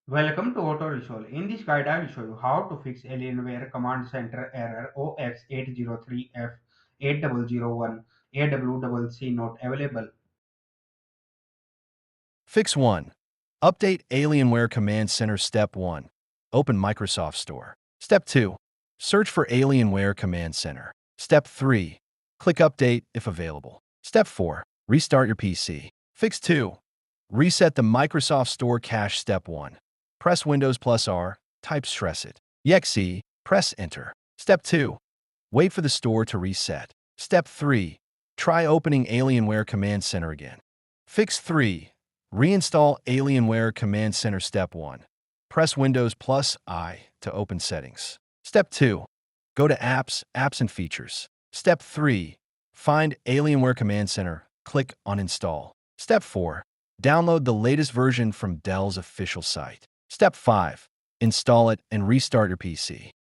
Welcome to Auto Resolve. In this guide, I will show you how to fix Alienware Command Center error OX803F8001 AWCC not available. Fix 1. Update Alienware Command Center. Step 1. Open Microsoft Store. Step 2. Search for Alienware Command Center. Step 3. Click Update if available. Step 4. Restart your PC. Fix 2. Reset the Microsoft Store cache. Step 1. Press Windows plus R, type stress it. exe, press Enter. Step 2. Wait for the store to reset. Step 3. Try opening Alienware Command Center again. Fix 3. Reinstall Alienware Command Center. Step 1. Press Windows plus I to open settings. Step 2. Go to Apps and Features. Step 3. Find Alienware Command Center. Click on Install. Step 4. Download the latest version from Dell's official site. Step 5. Install it and restart your PC.